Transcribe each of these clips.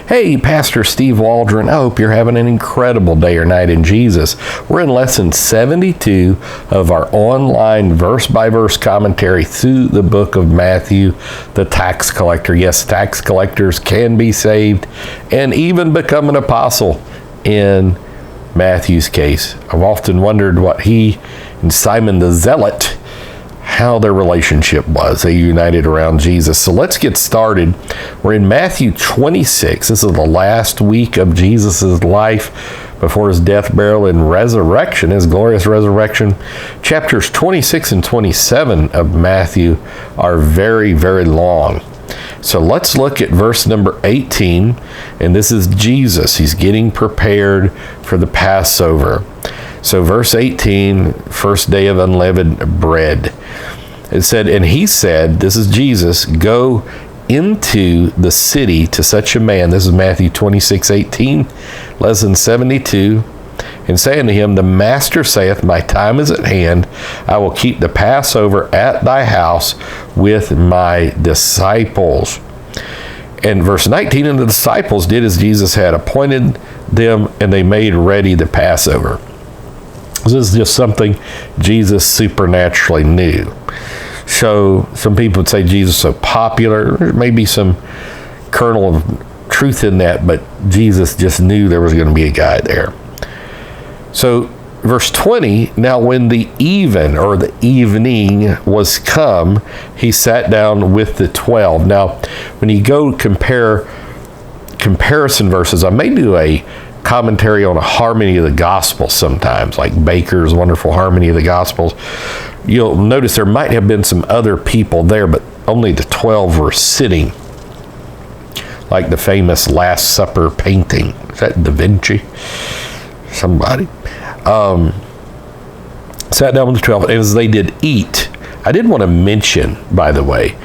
Hey, Pastor Steve Waldron, I hope you're having an incredible day or night in Jesus. We're in lesson 72 of our online verse-by-verse commentary through the book of Matthew, the tax collector. Yes, tax collectors can be saved and even become an apostle in Matthew's case. I've often wondered what he and Simon the Zealot, how their relationship was. They united around Jesus. So let's get started. We're in Matthew 26. This is the last week of Jesus' life before his death, burial, and resurrection, his glorious resurrection. Chapters 26 and 27 of Matthew are very, very long. So let's look at verse number 18, and this is Jesus. He's getting prepared for the Passover. So verse 18, first day of unleavened bread. It said, and he said, this is Jesus, go into the city to such a man. This is Matthew 26:18, lesson 72. And say unto him, the master saith, my time is at hand. I will keep the Passover at thy house with my disciples. And verse 19, and the disciples did as Jesus had appointed them, and they made ready the Passover. This is just something Jesus supernaturally knew. So some people would say Jesus is so popular. There may be some kernel of truth in that, but Jesus just knew there was going to be a guy there. So verse 20, now when the even or the evening was come, he sat down with the 12. Now, when you go comparison verses, I may do a commentary on a harmony of the Gospels sometimes, like Baker's wonderful harmony of the Gospels. You'll notice there might have been some other people there, but only the 12 were sitting, like the famous Last Supper painting. Is that Da Vinci? Somebody. Sat down with the 12, and as they did eat, I did want to mention, by the way,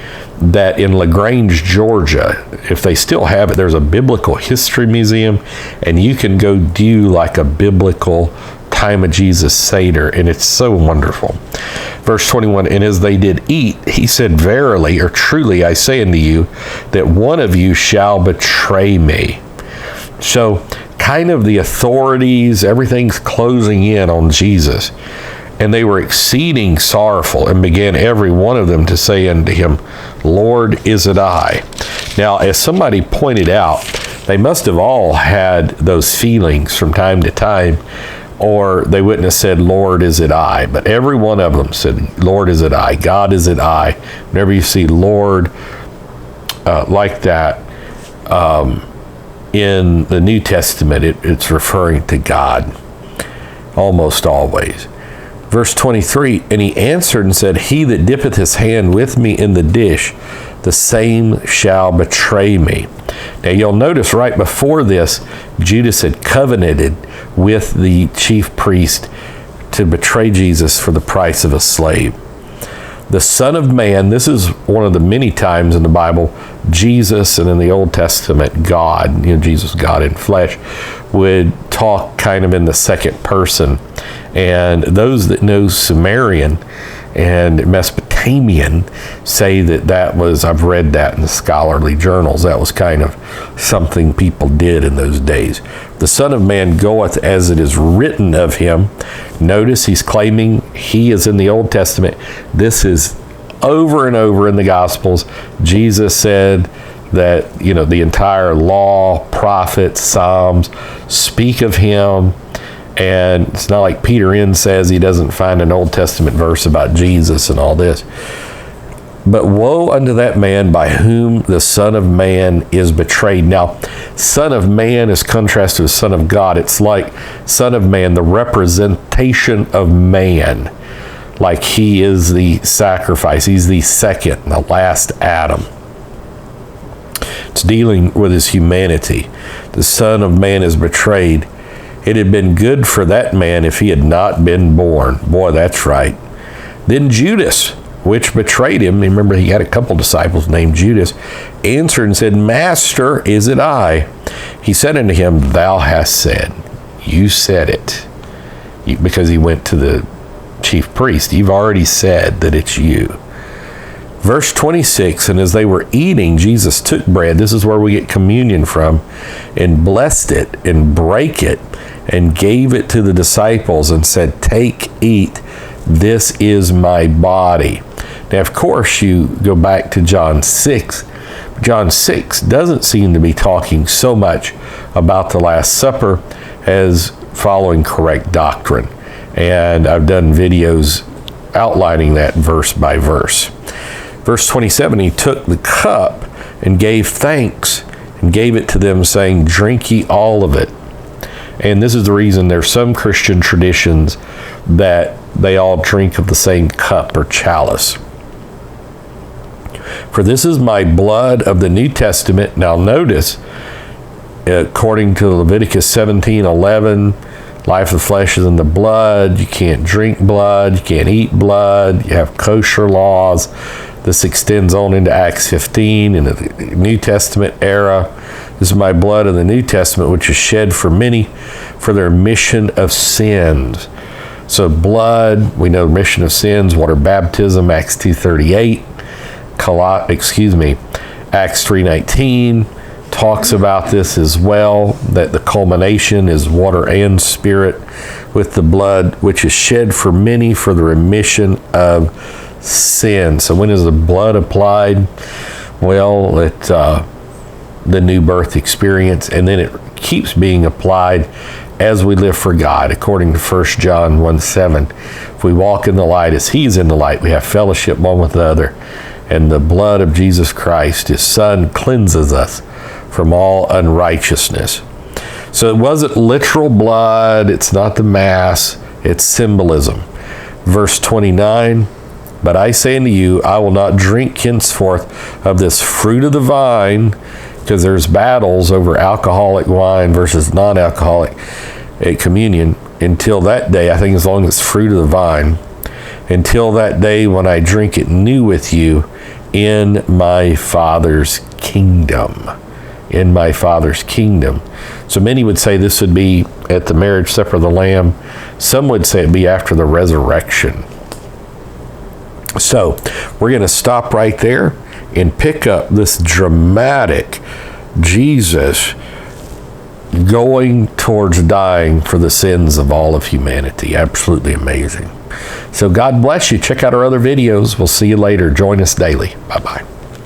that in LaGrange, Georgia, if they still have it, there's a biblical history museum, and you can go do like a biblical time of Jesus Seder, and it's so wonderful. Verse 21, and as they did eat, he said, verily or truly I say unto you, that one of you shall betray me. So kind of the authorities, everything's closing in on Jesus. And they were exceeding sorrowful, and began every one of them to say unto him, Lord, is it I? Now, as somebody pointed out, they must have all had those feelings from time to time, or they wouldn't have said, Lord, is it I? But every one of them said, Lord, is it I? God, is it I? Whenever you see Lord like that in the New Testament, it's referring to God almost always. Verse 23, and he answered and said, he that dippeth his hand with me in the dish, the same shall betray me. Now you'll notice right before this, Judas had covenanted with the chief priest to betray Jesus for the price of a slave. The Son of Man, this is one of the many times in the Bible, Jesus, and in the Old Testament, God, Jesus, God in flesh, would talk kind of in the second person. And those that know Sumerian and Mesopotamian say that was, I've read that in the scholarly journals, that was kind of something people did in those days. The Son of Man goeth as it is written of him. Notice he's claiming he is in the Old Testament. This is over and over in the Gospels. Jesus said that, the entire law, prophets, Psalms speak of him. And it's not like Peter N says he doesn't find an Old Testament verse about Jesus and all this. But woe unto that man by whom the Son of Man is betrayed. Now, Son of Man is contrasted with Son of God. It's like Son of Man, the representation of man. Like he is the sacrifice. He's the second, the last Adam. It's dealing with his humanity. The Son of Man is betrayed. It had been good for that man if he had not been born. Boy, that's right. Then Judas, which betrayed him, remember he had a couple disciples named Judas, answered and said, Master, is it I? He said unto him, Thou hast said. You said it. Because he went to the chief priest. You've already said that it's you. Verse 26, and as they were eating, Jesus took bread. This is where we get communion from, and blessed it and brake it and gave it to the disciples and said, "Take, eat, this is my body." Now, of course, you go back to John 6. John 6 doesn't seem to be talking so much about the Last Supper as following correct doctrine. And I've done videos outlining that verse by verse. Verse 27, he took the cup and gave thanks and gave it to them, saying, "Drink ye all of it." And this is the reason there's some Christian traditions that they all drink of the same cup or chalice. "For this is my blood of the New Testament." Now notice, according to Leviticus 17:11, life of the flesh is in the blood. You can't drink blood. You can't eat blood. You have kosher laws. This extends on into Acts 15 in the New Testament era. "This is my blood of the New Testament, which is shed for many for the remission of sins." So blood, we know remission of sins, water baptism, Acts 2:38. Acts 3:19 talks about this as well, that the culmination is water and spirit with the blood, which is shed for many for the remission of sin. So when is the blood applied? Well, at the new birth experience, and then it keeps being applied as we live for God, according to 1 John 1:7. If we walk in the light as he's in the light, we have fellowship one with another, and the blood of Jesus Christ, his Son, cleanses us from all unrighteousness. So it wasn't literal blood, it's not the Mass, it's symbolism. Verse 29, "But I say unto you, I will not drink henceforth of this fruit of the vine," because there's battles over alcoholic wine versus non-alcoholic at communion, "until that day," I think as long as it's fruit of the vine, "until that day when I drink it new with you in my Father's kingdom." In my Father's kingdom. So many would say this would be at the marriage supper of the Lamb. Some would say it'd be after the resurrection. So we're going to stop right there and pick up this dramatic Jesus going towards dying for the sins of all of humanity. Absolutely amazing. So God bless you. Check out our other videos. We'll see you later. Join us daily. Bye-bye.